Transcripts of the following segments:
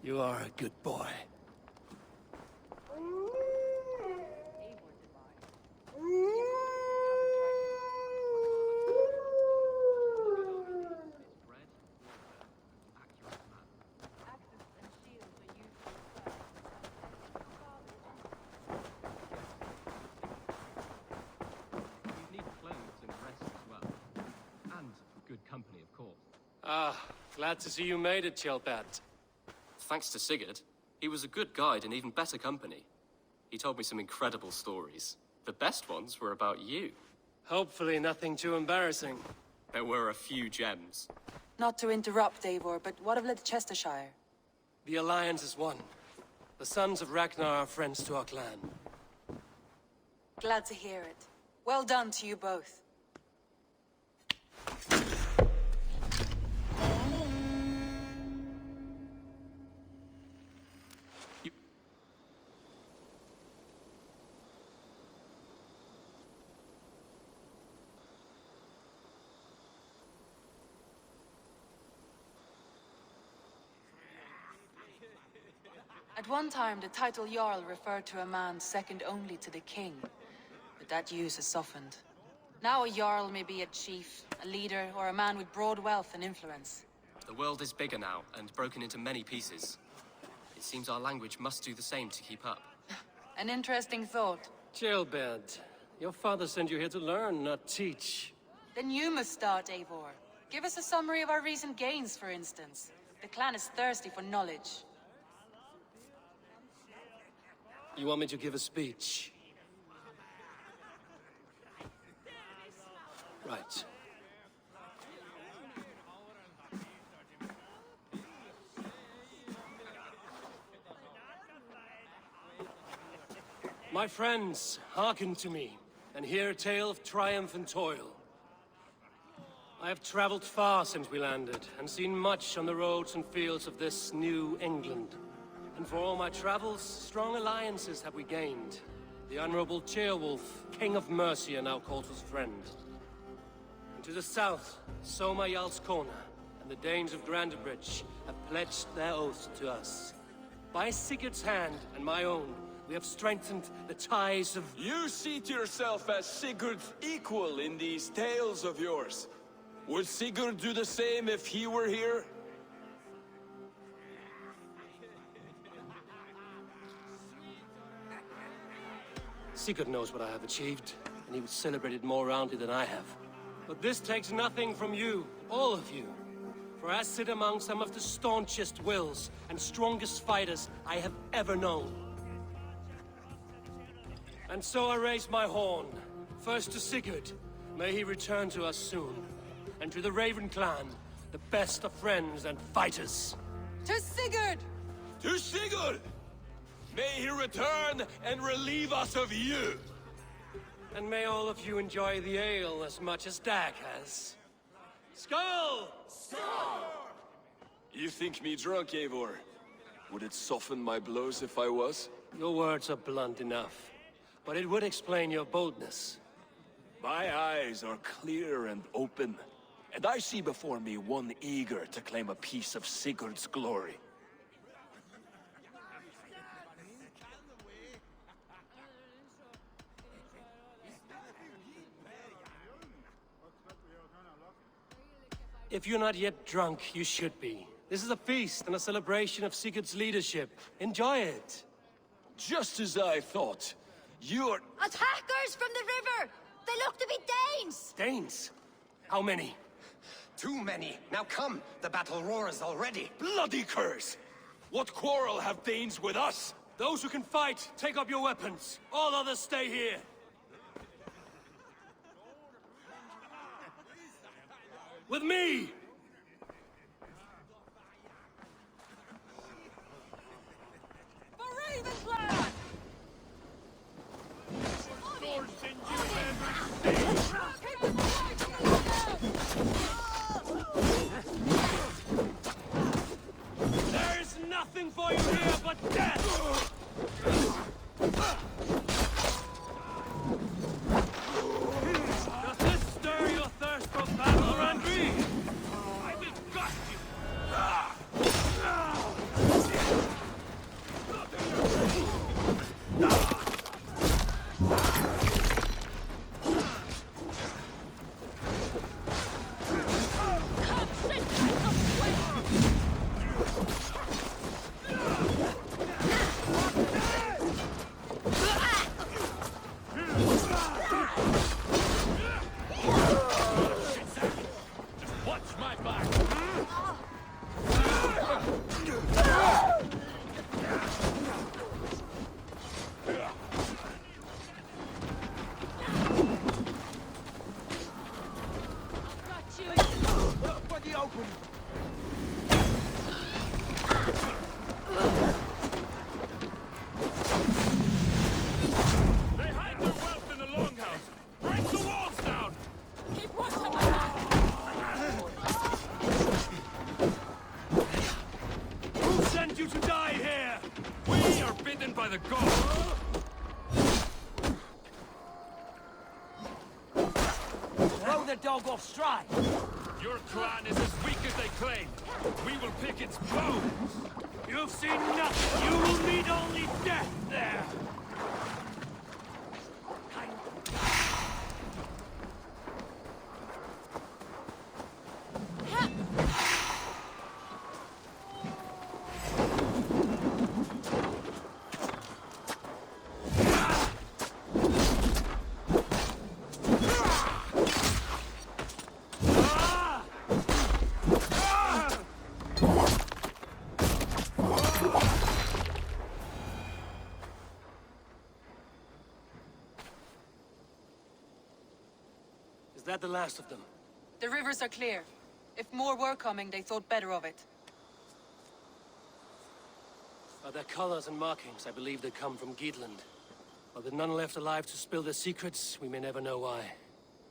You are a good boy. Company, of course. Ah, glad to see you made it, Chelpat. Thanks to Sigurd. He was a good guide and even better company. He told me some incredible stories. The best ones were about you. Hopefully nothing too embarrassing. There were a few gems. Not to interrupt, Eivor, but what of Leicestershire? The Alliance is one. The sons of Ragnar are friends to our clan. Glad to hear it. Well done to you both. At one time, the title Jarl referred to a man second only to the king, but that use has softened. Now a Jarl may be a chief, a leader, or a man with broad wealth and influence. The world is bigger now, and broken into many pieces. It seems our language must do the same to keep up. An interesting thought. Chelpat, your father sent you here to learn, not teach. Then you must start, Eivor. Give us a summary of our recent gains, for instance. The clan is thirsty for knowledge. You want me to give a speech? Right. My friends, hearken to me, and hear a tale of triumph and toil. I have traveled far since we landed, and seen much on the roads and fields of this new England. And for all my travels, strong alliances have we gained. The Honorable Ceolwulf, King of Mercia, now calls us friend. And to the south, Soma Jarl's Corner, and the Danes of Grandebridge have pledged their oaths to us. By Sigurd's hand and my own, we have strengthened the ties of... You see to yourself as Sigurd's equal in these tales of yours. Would Sigurd do the same if he were here? Sigurd knows what I have achieved, and he would celebrate it more roundly than I have. But this takes nothing from you, all of you. For I sit among some of the staunchest wills and strongest fighters I have ever known. And so I raise my horn, first to Sigurd, may he return to us soon, and to the Raven clan, the best of friends and fighters. To Sigurd! To Sigurd! May he return and relieve us of you! And may all of you enjoy the ale as much as DAG has. Skull! You think me drunk, Eivor? Would it soften my blows if I was? Your words are blunt enough, but it would explain your boldness. My eyes are clear and open, and I see before me one eager to claim a piece of Sigurd's glory. If you're not yet drunk, you should be. This is a feast and a celebration of Sigurd's leadership. Enjoy it. Just as I thought. You're... Attackers from the river! They look to be Danes! Danes? How many? Too many. Now come, the battle roars already. Bloody curse! What quarrel have Danes with us? Those who can fight, take up your weapons. All others stay here. With me! For Ravenclaw! There's nothing for you here but death! Does this stir your thirst for battle, Randvi? I will gut you! by the gods! Throw the dog off stride! Your clan is as weak as they claim. We will pick its bones! You've seen nothing! You will meet only death there! Is that the last of them? The rivers are clear. If more were coming, they thought better of it. By their colors and markings, I believe they come from Geatland. While with none left alive to spill their secrets, we may never know why.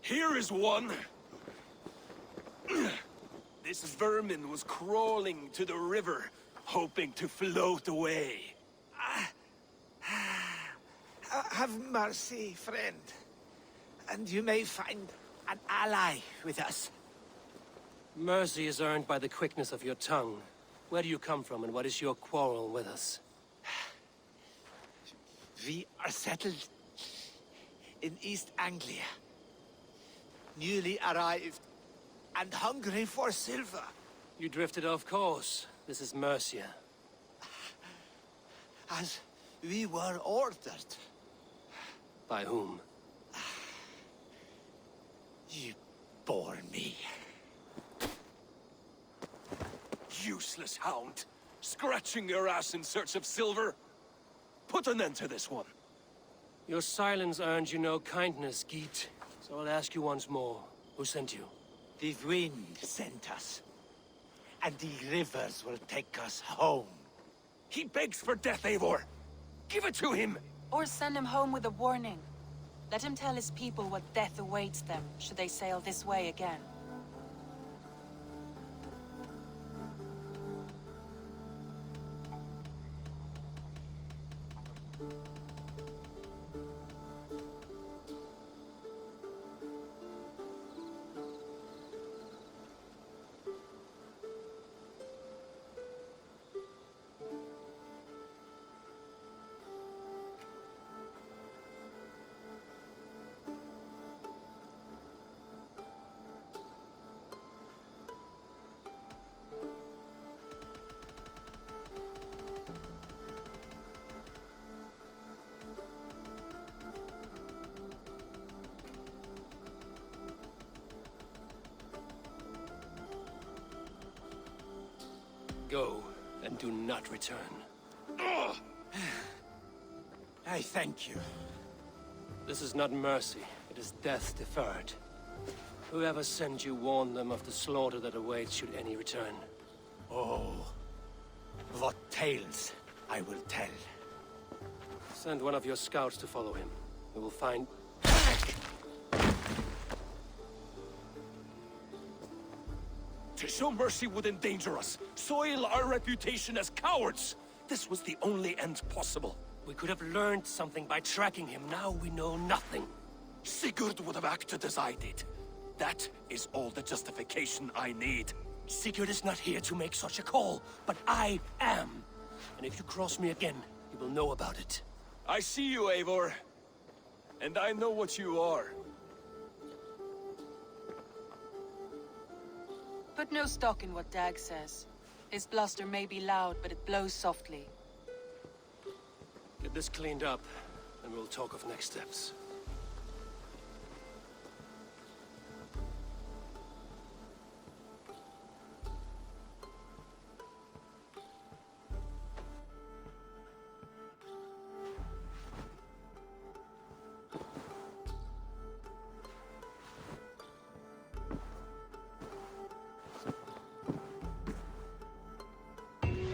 Here is one! This vermin was crawling to the river, hoping to float away. Have mercy, friend. And you may find an ally with us. Mercy is earned by the quickness of your tongue. Where do you come from, and what is your quarrel with us? We are settled in East Anglia. Newly arrived and hungry for silver. You drifted off course. This is Mercia. As we were ordered. By whom? You bore me. Useless hound! Scratching your ass in search of silver! Put an end to this one! Your silence earned you no kindness, Geet. So I'll ask you once more. Who sent you? The wind sent us. And the rivers will take us home. He begs for death, Eivor! Give it to him! Or send him home with a warning. Let him tell his people what death awaits them, should they sail this way again. Go, and do not return. I thank you. This is not mercy, it is death deferred. Whoever sent you warned them of the slaughter that awaits should any return. Oh, what tales I will tell. Send one of your scouts to follow him. We will find... To show mercy would endanger us, soil our reputation as cowards. This was the only end possible. We could have learned something by tracking him. Now we know nothing. Sigurd would have acted as I did. That is all the justification I need. Sigurd is not here to make such a call, but I am. And if you cross me again, you will know about it. I see you, Eivor. And I know what you are. Put no stock in what DAG says. His bluster may be loud, but it blows softly. Get this cleaned up, and we'll talk of next steps.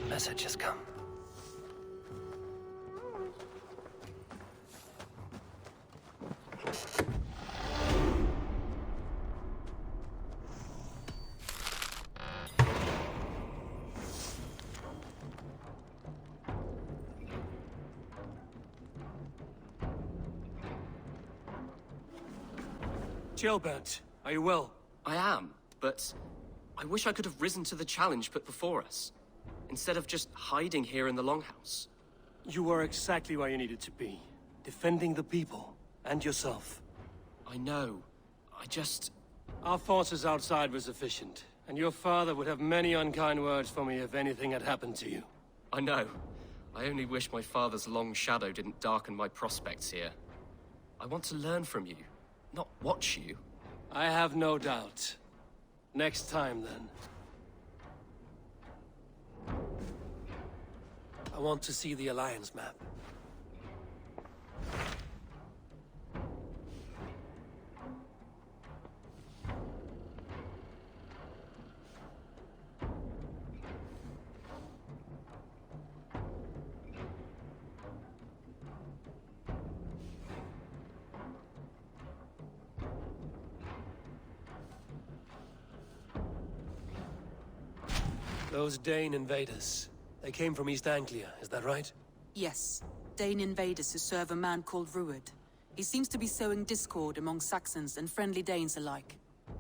Message has come. Gilbert, are you well? I am, but I wish I could have risen to the challenge put before us, instead of just hiding here in the Longhouse. You were exactly where you needed to be, defending the people and yourself. I know. I just... Our forces outside were sufficient, and your father would have many unkind words for me if anything had happened to you. I know. I only wish my father's long shadow didn't darken my prospects here. I want to learn from you, not watch you. I have no doubt. Next time, then. I want to see the Alliance map. Those Dane invaders, they came from East Anglia, is that right? Yes. Dane invaders who serve a man called Ruud. He seems to be sowing discord among Saxons and friendly Danes alike.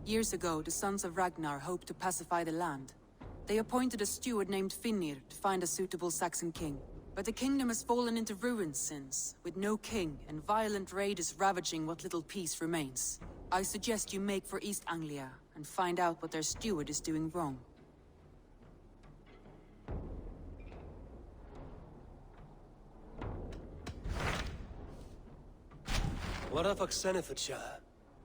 Years ago, the sons of Ragnar hoped to pacify the land. They appointed a steward named Finnir to find a suitable Saxon king. But the kingdom has fallen into ruins since, with no king and violent raiders ravaging what little peace remains. I suggest you make for East Anglia and find out what their steward is doing wrong. What of Oxenfordshire?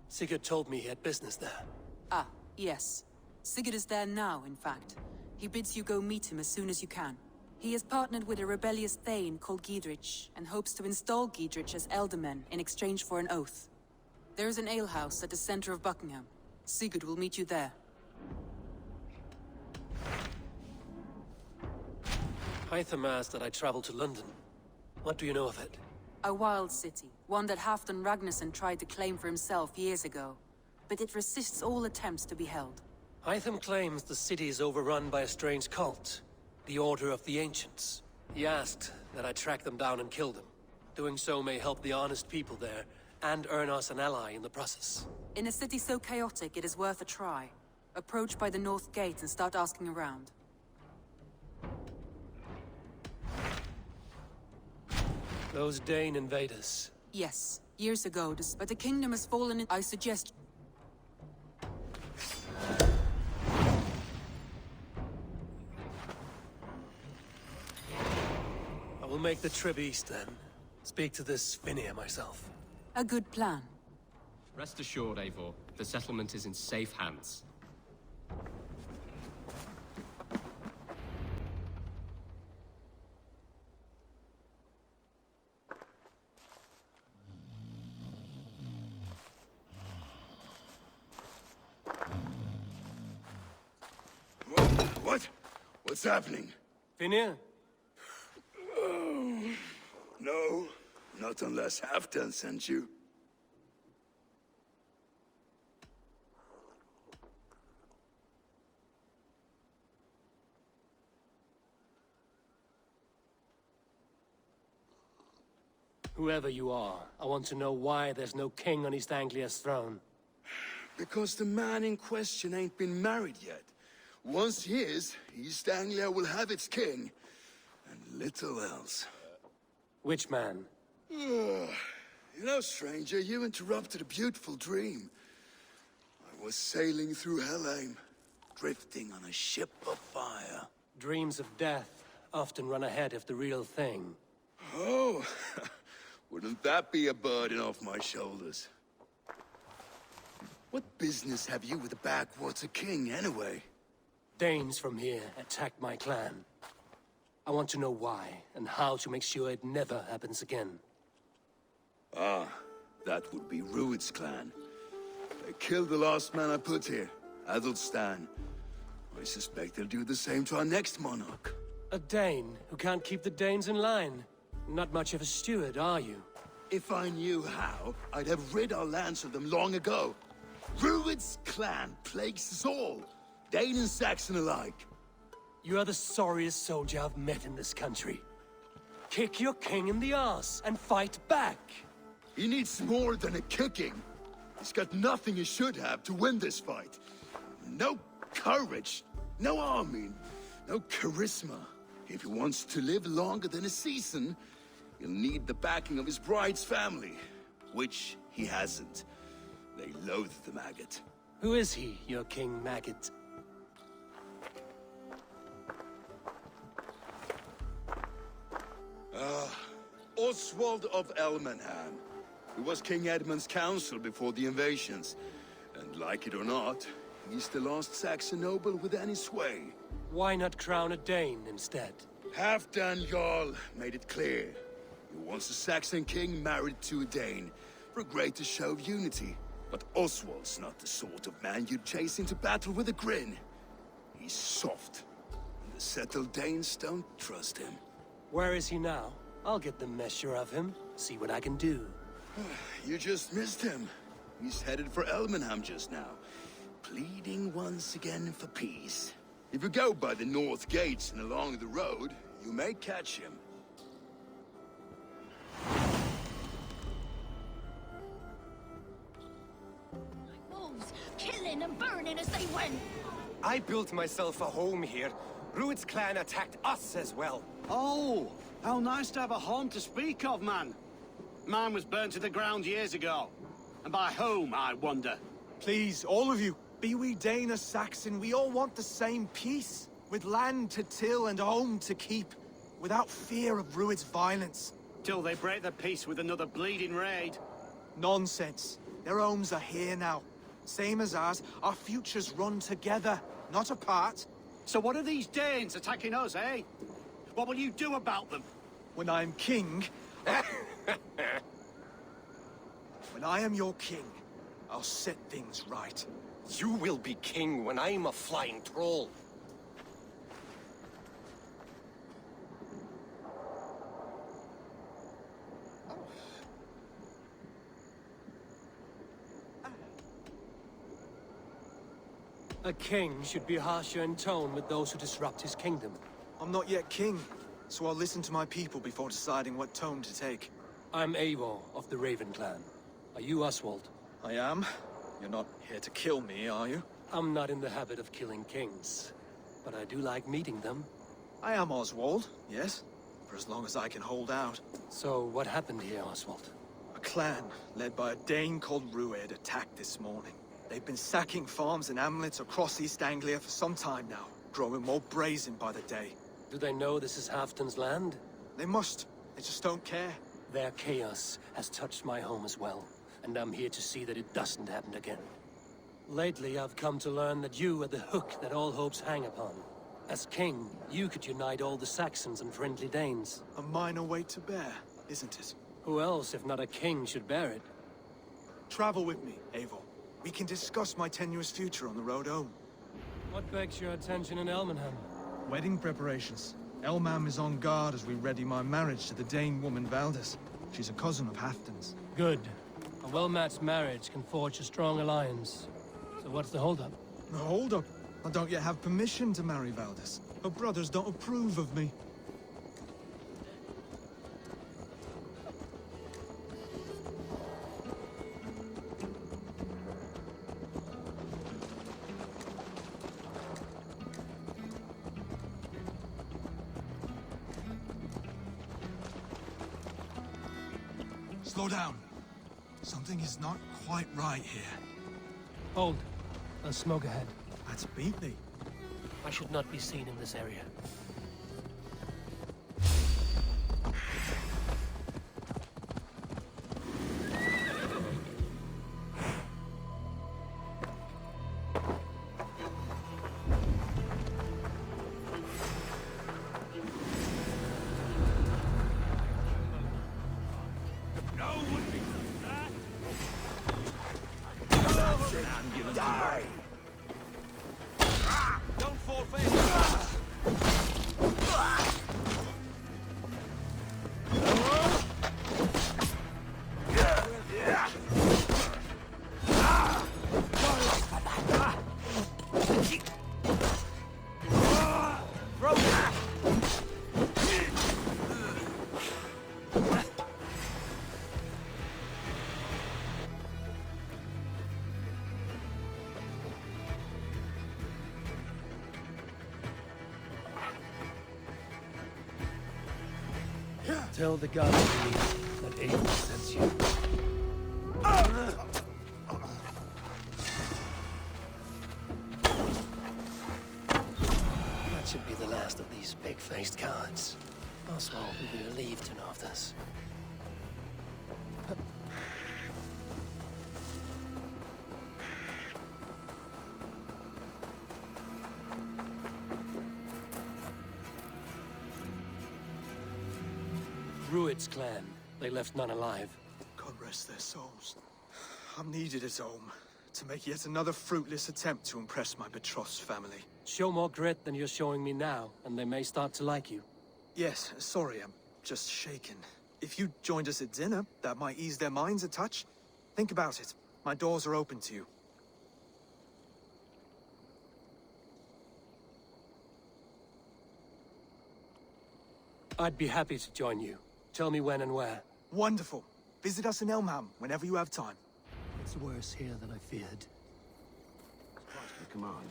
Sigurd told me he had business there. Ah, yes. Sigurd is there now, in fact. He bids you go meet him as soon as you can. He has partnered with a rebellious Thane called Giedrich, and hopes to install Giedrich as Elderman in exchange for an oath. There is an alehouse at the center of Buckingham. Sigurd will meet you there. Hytham asked that I travel to London. What do you know of it? A wild city, one that Halfdan Ragnarsson tried to claim for himself years ago. But it resists all attempts to be held. Hytham claims the city is overrun by a strange cult, the Order of the Ancients. He asked that I track them down and kill them. Doing so may help the honest people there, and earn us an ally in the process. In a city so chaotic, it is worth a try. Approach by the North Gate and start asking around. Those Dane invaders. Yes, years ago, but the kingdom has fallen in... I suggest... I will make the trip east then. Speak to this Finnir myself. A good plan. Rest assured, Eivor, the settlement is in safe hands. What? What's happening? Finnir? No, not unless Halfdan sent you. Whoever you are, I want to know why there's no king on East Anglia's throne. Because the man in question ain't been married yet. Once he is, East Anglia will have its king, and little else. Which man? You know, stranger, you interrupted a beautiful dream. I was sailing through Helheim, drifting on a ship of fire. Dreams of death often run ahead of the real thing. Oh, wouldn't that be a burden off my shoulders? What business have you with the Backwater King, anyway? Danes from here attacked my clan. I want to know why, and how to make sure it never happens again. Ah, that would be Ruud's clan. They killed the last man I put here, Adelstan. I suspect they'll do the same to our next monarch. A Dane who can't keep the Danes in line. Not much of a steward, are you? If I knew how, I'd have rid our lands of them long ago. Ruud's clan plagues us all, Dane and Saxon alike. You are the sorriest soldier I've met in this country. Kick your king in the arse and fight back. He needs more than a kicking. He's got nothing he should have to win this fight. No courage, no army, no charisma. If he wants to live longer than a season, he'll need the backing of his bride's family, which he hasn't. They loathe the maggot. Who is he, your King Maggot? Oswald of Elmenham. He was King Edmund's counsel before the invasions. And like it or not, he's the last Saxon noble with any sway. Why not crown a Dane instead? Halfdan Jarl made it clear. He wants a Saxon king married to a Dane, for a greater show of unity. But Oswald's not the sort of man you'd chase into battle with a grin. He's soft, and the settled Danes don't trust him. Where is he now? I'll get the measure of him, see what I can do. You just missed him. He's headed for Elmenham just now, pleading once again for peace. If you go by the north gates and along the road, you may catch him. Wolves, killing and burning as they went. I built myself a home here. Rued's clan attacked us as well. Oh, how nice to have a home to speak of, man. Mine was burnt to the ground years ago. And by whom, I wonder? Please, all of you, be we Dane or Saxon, we all want the same peace. With land to till and home to keep, without fear of Rued's violence. Till they break the peace with another bleeding raid. Nonsense. Their homes are here now. Same as ours, our futures run together, not apart. So what are these Danes attacking us, eh? What will you do about them? When I am king... When I am your king, I'll set things right. You will be king when I'm a flying troll. A king should be harsher in tone with those who disrupt his kingdom. I'm not yet king, so I'll listen to my people before deciding what tone to take. I'm Eivor of the Raven clan. Are you Oswald? I am. You're not here to kill me, are you? I'm not in the habit of killing kings, but I do like meeting them. I am Oswald, yes. For as long as I can hold out. So what happened here, Oswald? A clan, led by a Dane called Rued, attacked this morning. They've been sacking farms and hamlets across East Anglia for some time now, growing more brazen by the day. Do they know this is Halfdan's land? They must. They just don't care. Their chaos has touched my home as well, and I'm here to see that it doesn't happen again. Lately, I've come to learn that you are the hook that all hopes hang upon. As king, you could unite all the Saxons and friendly Danes. A minor weight to bear, isn't it? Who else, if not a king, should bear it? Travel with me, Eivor. We can discuss my tenuous future on the road home. What begs your attention in Elmenham? Wedding preparations. Elmam is on guard as we ready my marriage to the Dane woman Valdis. She's a cousin of Halfdan's. Good. A well-matched marriage can forge a strong alliance. So what's the holdup? No, hold up. I don't yet have permission to marry Valdis. Her brothers don't approve of me. Slow down. Something is not quite right here. Hold. There's smoke ahead. That's Beatley. I should not be seen in this area. Die! Don't fall face! Tell the god that Eivor sends you. That should be the last of these big-faced cards. Oswald will be relieved to know of this. Rued's clan. They left none alive. God rest their souls. I'm needed at home to make yet another fruitless attempt to impress my betrothed's family. Show more grit than you're showing me now, and they may start to like you. Yes, sorry, I'm just shaken. If you joined us at dinner, that might ease their minds a touch. Think about it. My doors are open to you. I'd be happy to join you. Tell me when and where. Wonderful. Visit us in Elmham whenever you have time. It's worse here than I feared. Command.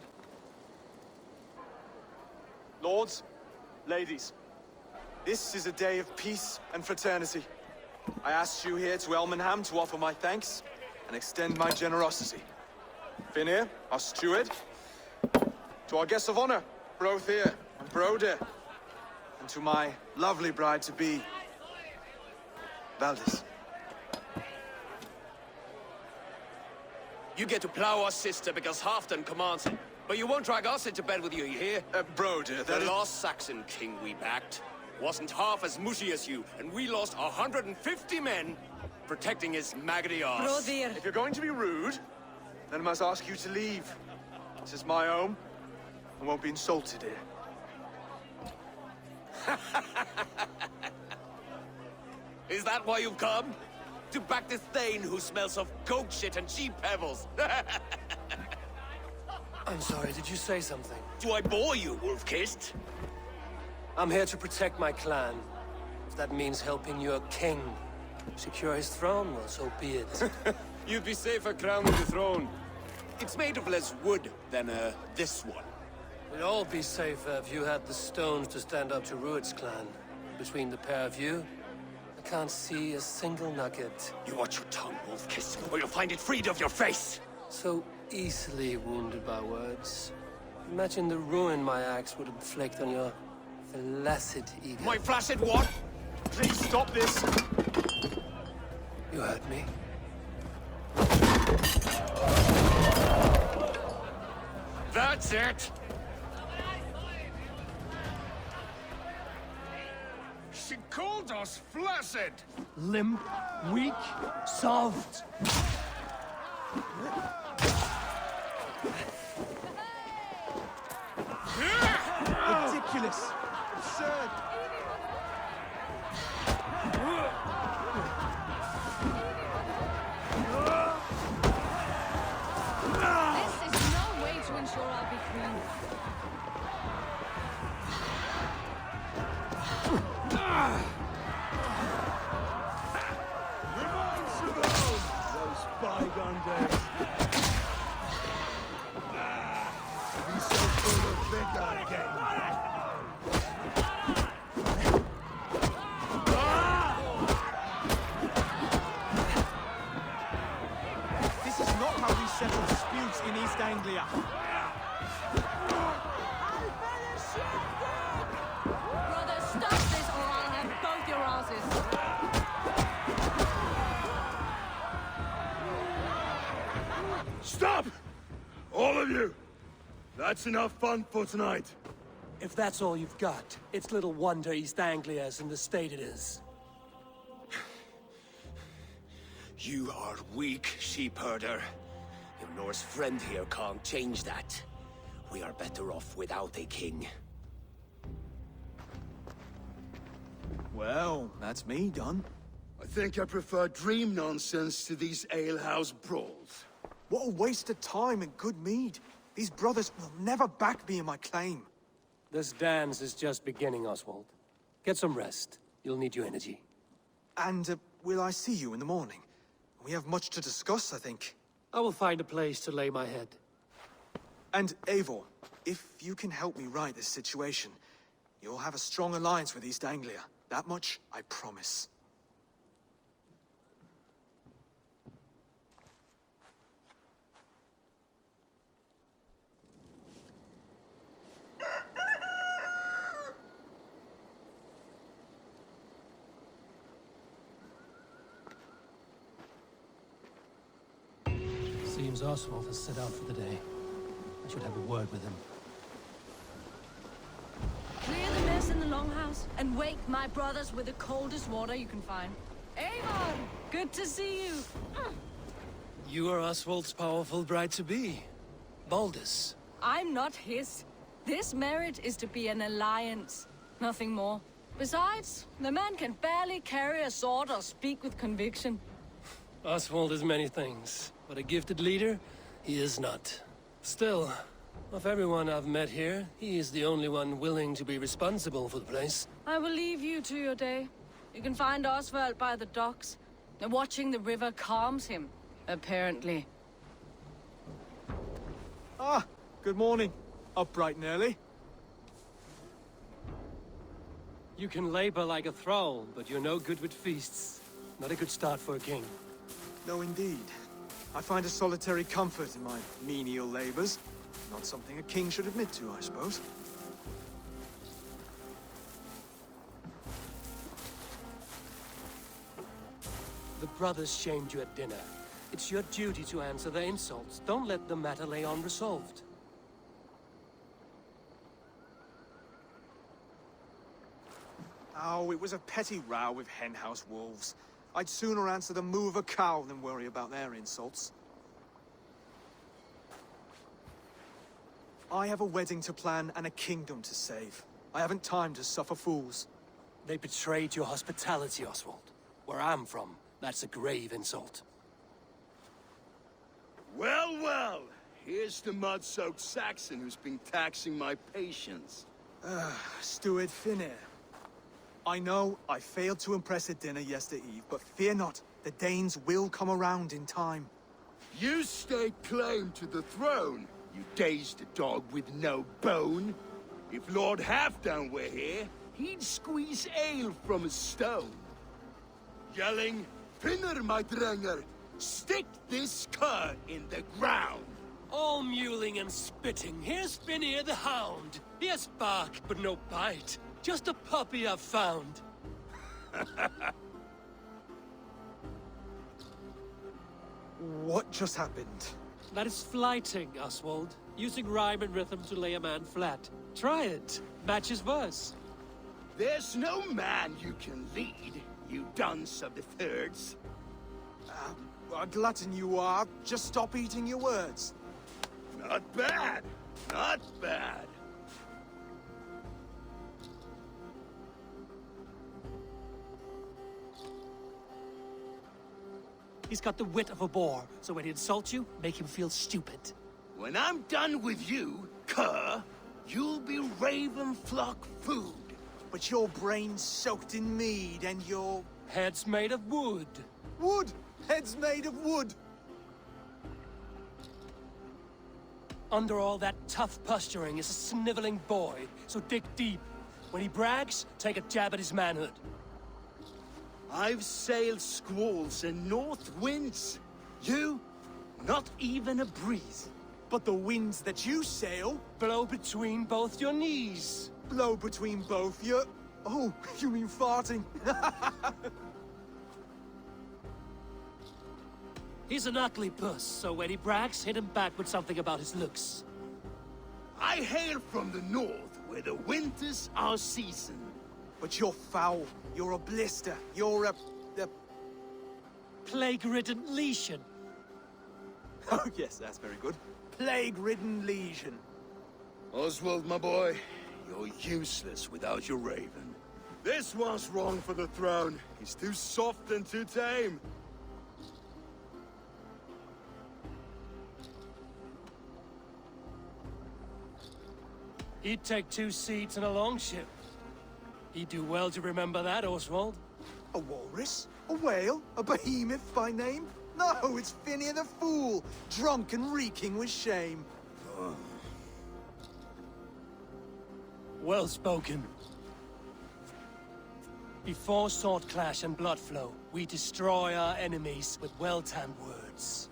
Lords, ladies, this is a day of peace and fraternity. I asked you here to Elmenham to offer my thanks and extend my generosity. Finir, our steward, to our guests of honor, Brothier and Broder, and to my lovely bride-to-be, Valdis. You get to plow our sister because Halfdan commands it. But you won't drag us into bed with you, you hear? Broder, The last Saxon king we backed wasn't half as mushy as you, and we lost 150 men protecting his maggoty arse. If you're going to be rude, then I must ask you to leave. This is my home. I won't be insulted here. Is that why you've come? To back this Thane who smells of goat shit and sheep pebbles? I'm sorry, did you say something? Do I bore you, wolf-kissed? I'm here to protect my clan. If that means helping your king secure his throne, well, so be it. You'd be safer crowning the throne. It's made of less wood than, this one. We'd all be safer if you had the stones to stand up to Rued's clan. Between the pair of you, I can't see a single nugget. You watch your tongue, wolf-kissed, or you'll find it freed of your face! So easily wounded by words. Imagine the ruin my axe would inflict on your flaccid ego. My flaccid what? Please stop this! You heard me. That's it! She called us flaccid! Limp, weak, soft. Ridiculous! Absurd! This is no way to ensure I'll be queen. Those bygone days. Be so full of vigor again. This is not how we settle disputes in East Anglia. Brother, stop this or I'll have both your asses. Stop! All of you! That's enough fun for tonight. If that's all you've got, it's little wonder East Anglia is in the state it is. You are weak, sheep herder. Your Norse friend here can't change that. We are better off without a king. Well, that's me done. I think I prefer dream nonsense to these alehouse brawls. What a waste of time and good mead. These brothers will never back me in my claim. This dance is just beginning, Oswald. Get some rest. You'll need your energy. And will I see you in the morning? We have much to discuss, I think. I will find a place to lay my head. And Eivor, if you can help me right this situation, you'll have a strong alliance with East Anglia. That much I promise. Seems Oswald has set out for the day. I should have a word with him. Clear the mess in the longhouse and wake my brothers with the coldest water you can find. Avon, good to see you. You are Oswald's powerful bride-to-be, Baldus. I'm not his. This marriage is to be an alliance, nothing more. Besides, the man can barely carry a sword or speak with conviction. Oswald is many things, but a gifted leader, he is not. Still, of everyone I've met here, he is the only one willing to be responsible for the place. I will leave you to your day. You can find Oswald by the docks. Watching the river calms him, apparently. Ah, good morning. Up bright and early. You can labor like a thrall, but you're no good with feasts. Not a good start for a king. No, indeed. I find a solitary comfort in my menial labors. Not something a king should admit to, I suppose. The brothers shamed you at dinner. It's your duty to answer their insults. Don't let the matter lay unresolved. Oh, it was a petty row with henhouse wolves. I'd sooner answer the moo of a cow than worry about their insults. I have a wedding to plan and a kingdom to save. I haven't time to suffer fools. They betrayed your hospitality, Oswald. Where I'm from, that's a grave insult. Well, well, here's the mud-soaked Saxon who's been taxing my patience. Steward Finnair. I know I failed to impress at dinner yesterday eve, but fear not, the Danes will come around in time. You stake claim to the throne, you dazed dog with no bone. If Lord Halfdan were here, he'd squeeze ale from a stone. Yelling, Finner, my drenger, stick this cur in the ground. All mewling and spitting. Here's Finnear the Hound. He has bark, but no bite. Just a puppy I've found. What just happened? That is flighting, Oswald. Using rhyme and rhythm to lay a man flat. Try it. Matches verse. There's no man you can lead, you dunce of the thirds. A glutton you are. Just stop eating your words. Not bad. Not bad. He's got the wit of a boar, so when he insults you, make him feel stupid. When I'm done with you, cur, you'll be raven flock food. But your brain's soaked in mead and your... Head's made of wood. Wood! Head's made of wood! Under all that tough posturing is a sniveling boy, so dig deep. When he brags, take a jab at his manhood. I've sailed squalls and north winds. You, not even a breeze. But the winds that you sail... Blow between both your knees. Blow between both your... Oh, you mean farting? He's an ugly puss, so when he brags, hit him back with something about his looks. I hail from the north, where the winters are season. But you're foul. You're a blister. You're a... Plague-ridden lesion. Oh, yes, that's very good. Plague-ridden lesion. Oswald, my boy, you're useless without your raven. This one's wrong for the throne. He's too soft and too tame. He'd take 2 seats in a longship. He'd do well to remember that, Oswald. A walrus? A whale? A behemoth by name? No, it's Finnear the Fool, drunk and reeking with shame. Well spoken. Before sword clash and blood flow, we destroy our enemies with well-timed words.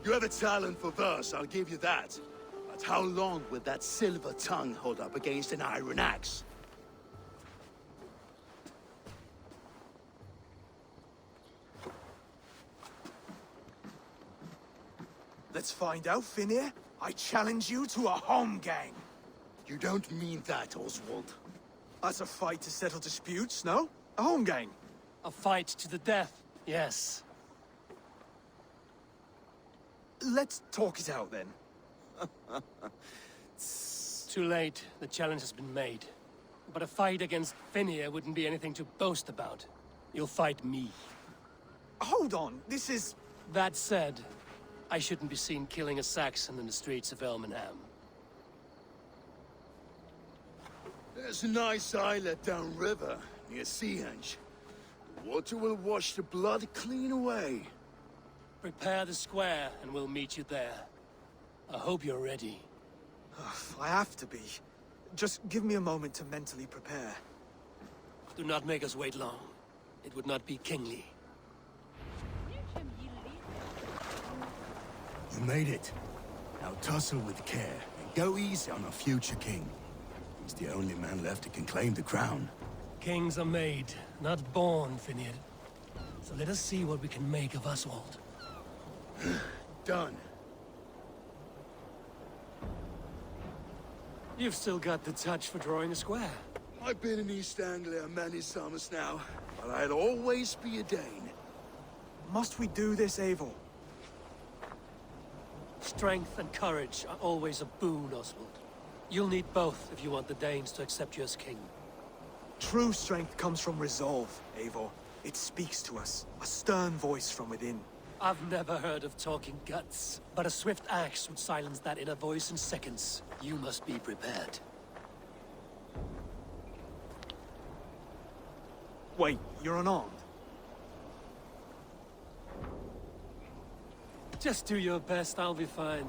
You have a talent for verse, I'll give you that. But how long will that silver tongue hold up against an iron axe? Let's find out, Finir. I challenge you to a home gang. You don't mean that, Oswald. That's a fight to settle disputes, no? A home gang. A fight to the death, yes. Let's talk it out, then. Too late. The challenge has been made. But a fight against Finir wouldn't be anything to boast about. You'll fight me. Hold on, this is... That said, I shouldn't be seen killing a Saxon in the streets of Elmenham. There's a nice islet downriver, near Seahenge. The water will wash the blood clean away. Prepare the square, and we'll meet you there. I hope you're ready. I have to be. Just give me a moment to mentally prepare. Do not make us wait long. It would not be kingly. You made it. Now tussle with care, and go easy on our future king. He's the only man left who can claim the crown. Kings are made, not born, Finir. So let us see what we can make of Oswald. Done. You've still got the touch for drawing a square. I've been in East Anglia many summers now, but I'll always be a Dane. Must we do this, Eivor? Strength and courage are always a boon, Oswald. You'll need both if you want the Danes to accept you as king. True strength comes from resolve, Eivor. It speaks to us, a stern voice from within. I've never heard of talking guts, but a swift axe would silence that inner voice in seconds. You must be prepared. Wait, you're unarmed? Just do your best, I'll be fine.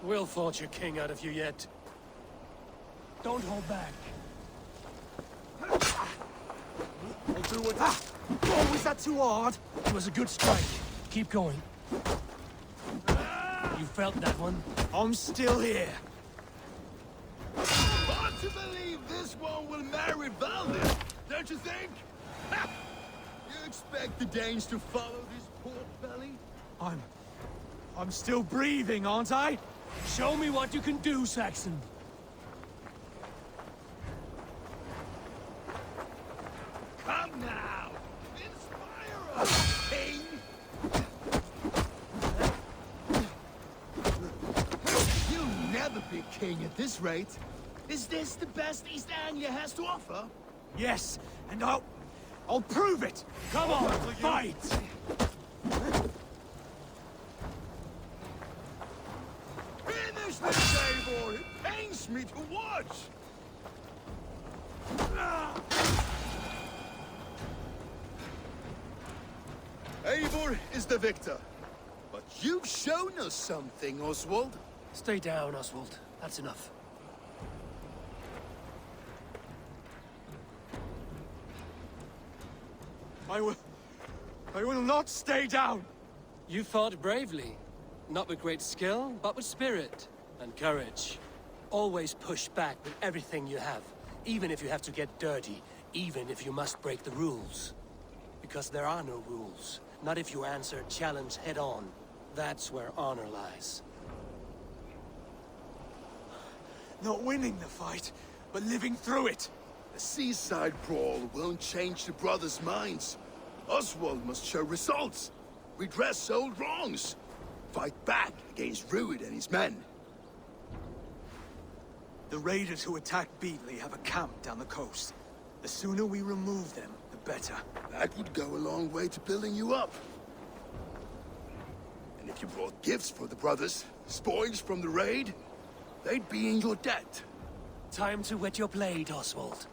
We'll forge your king out of you yet. Don't hold back. I'll do it. Oh, was that too hard? It was a good strike. Keep going. You felt that one? I'm still here. Hard to believe this one will marry Valhalla, don't you think? Ha! You expect the Danes to follow this pork belly? I'm still breathing, aren't I? Show me what you can do, Saxon. Come now! Inspire us, king! You'll never be king at this rate. Is this the best East Anglia has to offer? Yes, and I'll prove it! Come on, fight! Finish this, Eivor! It pains me to watch! Eivor is the victor. But you've shown us something, Oswald. Stay down, Oswald. That's enough. I will not stay down! You fought bravely. Not with great skill, but with spirit and courage. Always push back with everything you have. Even if you have to get dirty. Even if you must break the rules. Because there are no rules. Not if you answer a challenge head-on. That's where honor lies. Not winning the fight, but living through it. A seaside brawl won't change the brothers' minds. Oswald must show results. Redress old wrongs. Fight back against Rued and his men. The raiders who attacked Beatley have a camp down the coast. The sooner we remove them, the better. That would go a long way to building you up. And if you brought gifts for the brothers, spoils from the raid, they'd be in your debt. Time to wet your blade, Oswald.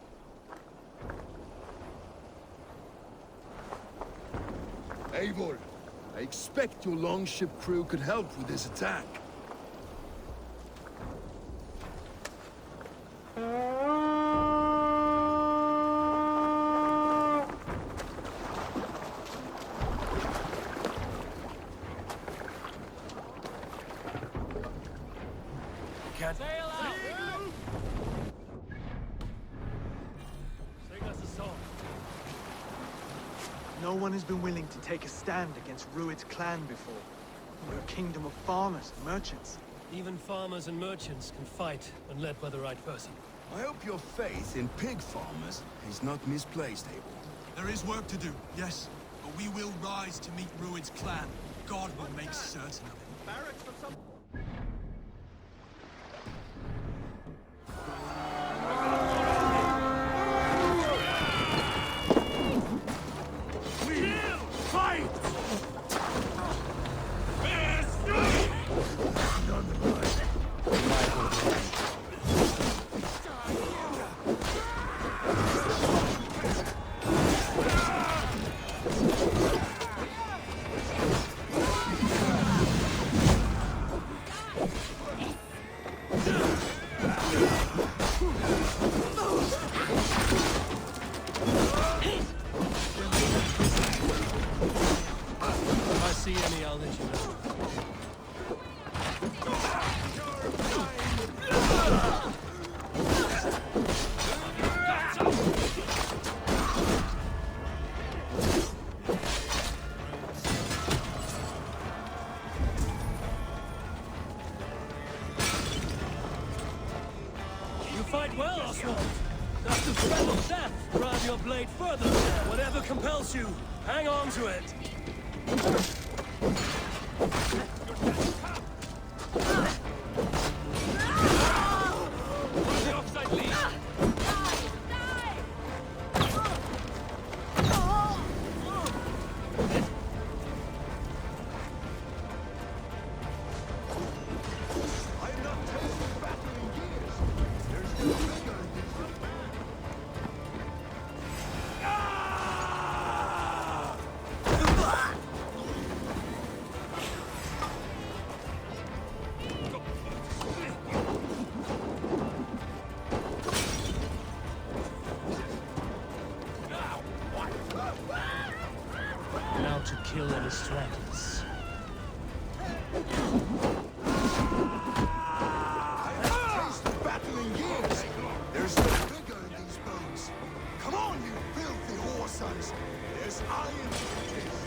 Eivor, I expect your longship crew could help with this attack. No one has been willing to take a stand against Rued's clan before. We're a kingdom of farmers and merchants. Even farmers and merchants can fight when led by the right person. I hope your faith in pig farmers is not misplaced, Abel. There is work to do, yes. But we will rise to meet Rued's clan. God will make certain of it. If I see any, I'll let you know. You fight well, Oswald. Does the threat of death drive your blade further? Whatever compels you, hang on to it. The offside lead. Now to kill any stragglers. Taste of battle in years. There's no vigor in these bones. Come on, you filthy whoresons. There's iron in this.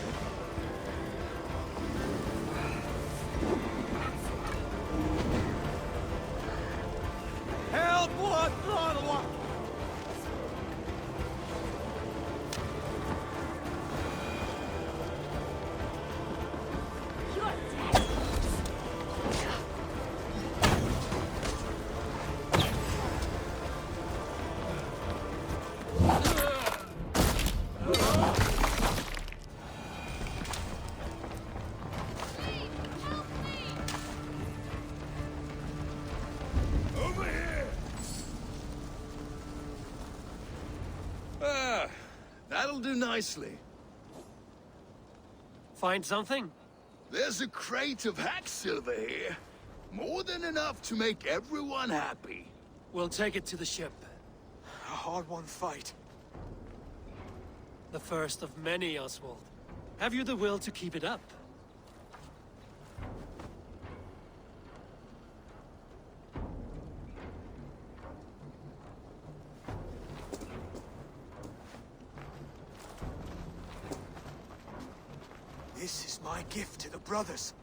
Help! What? What? Over here! That'll do nicely. Find something? There's a crate of hack silver here. More than enough to make everyone happy. We'll take it to the ship. A hard-won fight. The first of many, Oswald. Have you the will to keep it up? This is my gift to the brothers.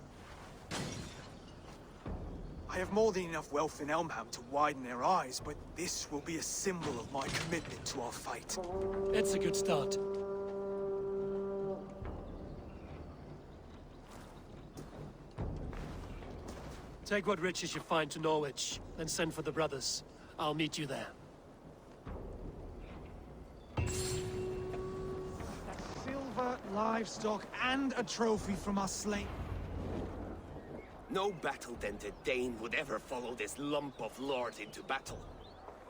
I have more than enough wealth in Elmham to widen their eyes, but this will be a symbol of my commitment to our fight. It's a good start. Take what riches you find to Norwich, then send for the brothers. I'll meet you there. Silver, livestock, and a trophy from our slain. No battle-dented Dane would ever follow this lump of lord into battle.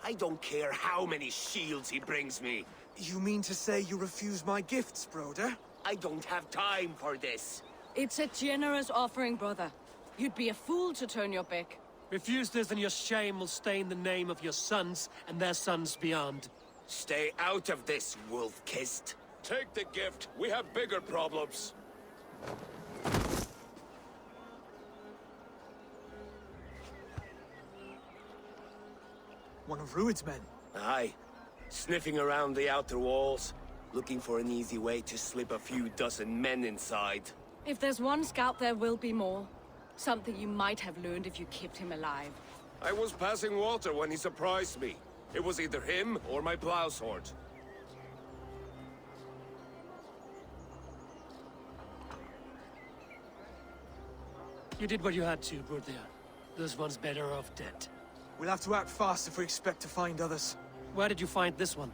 I don't care how many shields he brings me. You mean to say you refuse my gifts, Broder? I don't have time for this. It's a generous offering, brother. You'd be a fool to turn your back. Refuse this and your shame will stain the name of your sons and their sons beyond. Stay out of this, wolf-kissed. Take the gift. We have bigger problems. One of Rued's men. Aye. Sniffing around the outer walls. Looking for an easy way to slip a few dozen men inside. If there's one scout, there will be more. Something you might have learned if you kept him alive. I was passing water when he surprised me. It was either him or my plow sword. You did what you had to, brother. This one's better off dead. We'll have to act fast if we expect to find others. Where did you find this one?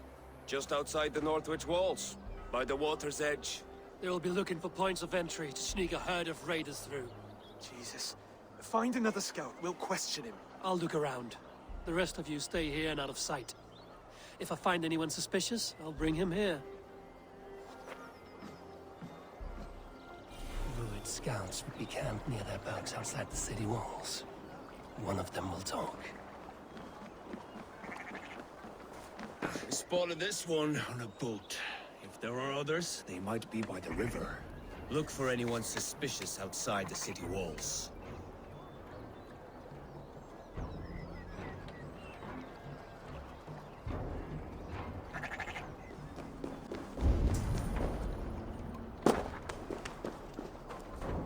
Just outside the Northwich walls, by the water's edge. They'll be looking for points of entry to sneak a herd of raiders through. Jesus. Find another scout. We'll question him. I'll look around. The rest of you stay here and out of sight. If I find anyone suspicious, I'll bring him here. Druid scouts would be camped near their boats outside the city walls. One of them will talk. We spotted this one on a boat. If there are others, they might be by the river. Look for anyone suspicious outside the city walls.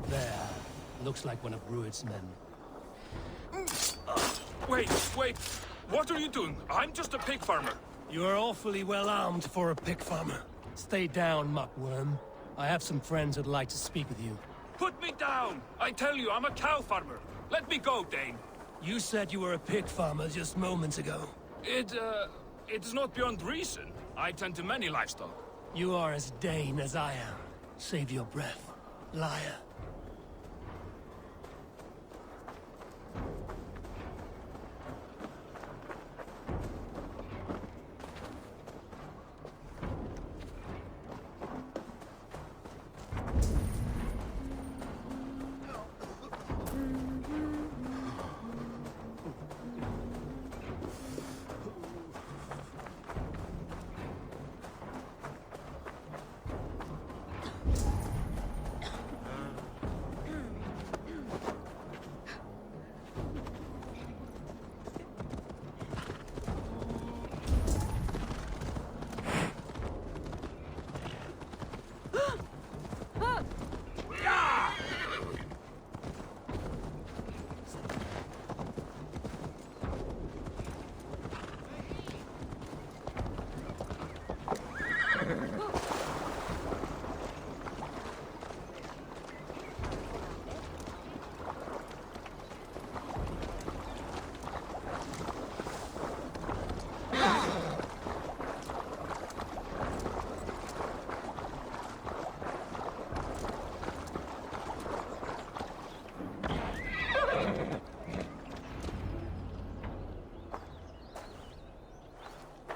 There. Looks like one of Rued's men. Wait! What are you doing? I'm just a pig farmer. You are awfully well armed for a pig farmer. Stay down, muckworm. I have some friends who'd like to speak with you. Put me down! I tell you, I'm a cow farmer. Let me go, Dane. You said you were a pig farmer just moments ago. It's not beyond reason. I tend to many livestock. You are as Dane as I am. Save your breath, liar.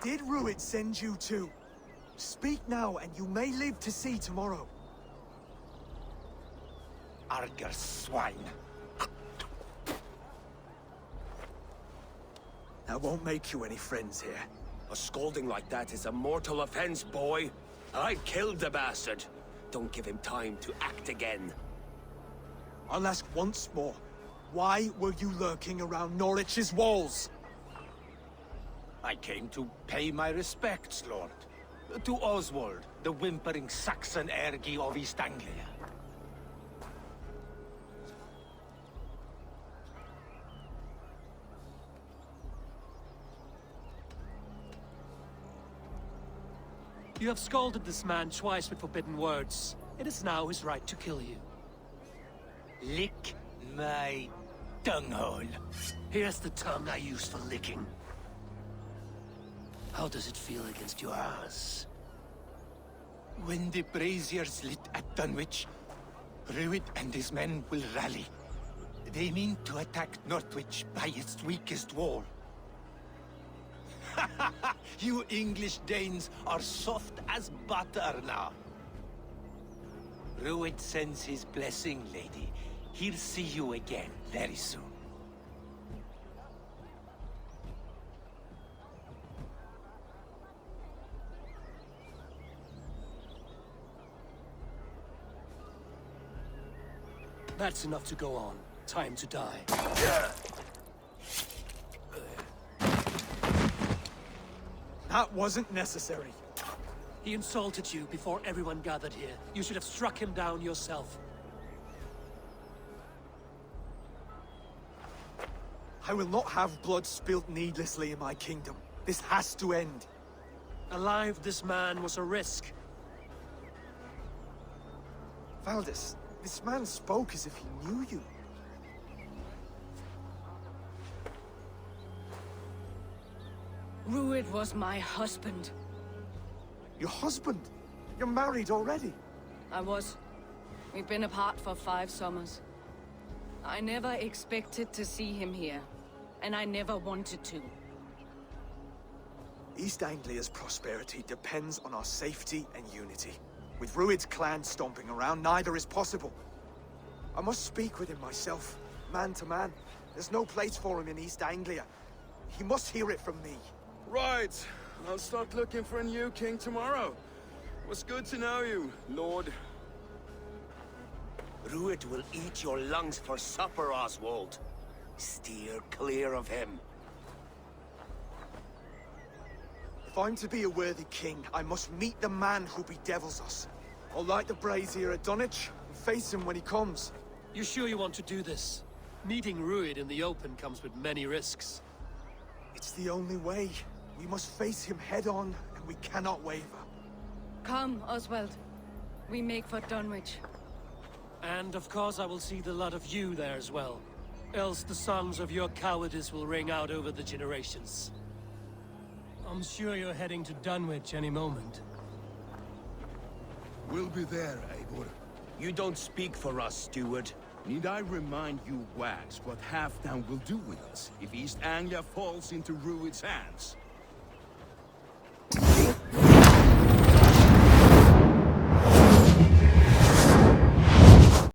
Did Rued send you too? Speak now, and you may live to see tomorrow. Arger swine. That won't make you any friends here. A scolding like that is a mortal offense, boy. I killed the bastard. Don't give him time to act again. I'll ask once more. Why were you lurking around Norwich's walls? I came to pay my respects, Lord. To Oswald, the whimpering Saxon ergi of East Anglia. You have scolded this man twice with forbidden words. It is now his right to kill you. Lick my tonguehole. Here's the tongue I use for licking. How does it feel against your ass? When the braziers lit at Dunwich, Rued and his men will rally. They mean to attack Northwich by its weakest wall. You English Danes are soft as butter now. Rued sends his blessing, lady. He'll see you again very soon. That's enough to go on. Time to die. That wasn't necessary. He insulted you before everyone gathered here. You should have struck him down yourself. I will not have blood spilt needlessly in my kingdom. This has to end. Alive, this man was a risk. Valdis, this man spoke as if he knew you. Rued was my husband. Your husband? You're married already? I was. We've been apart for 5 summers. I never expected to see him here, and I never wanted to. East Anglia's prosperity depends on our safety and unity. With Rued's clan stomping around, neither is possible. I must speak with him myself, man to man. There's no place for him in East Anglia. He must hear it from me. Right. I'll start looking for a new king tomorrow. It was good to know you, Lord. Rued will eat your lungs for supper, Oswald. Steer clear of him. If I'm to be a worthy king, I must meet the man who bedevils us. I'll light the brazier at Dunwich and face him when he comes. You sure you want to do this? Meeting Rued in the open comes with many risks. It's the only way. We must face him head-on, and we cannot waver. Come, Oswald. We make for Dunwich. And of course I will see the lot of you there as well. Else the songs of your cowardice will ring out over the generations. I'm sure you're heading to Dunwich any moment. We'll be there, Eivor. You don't speak for us, steward. Need I remind you, WHATS, what Halfdan will do with us if East Anglia falls into Rued's hands?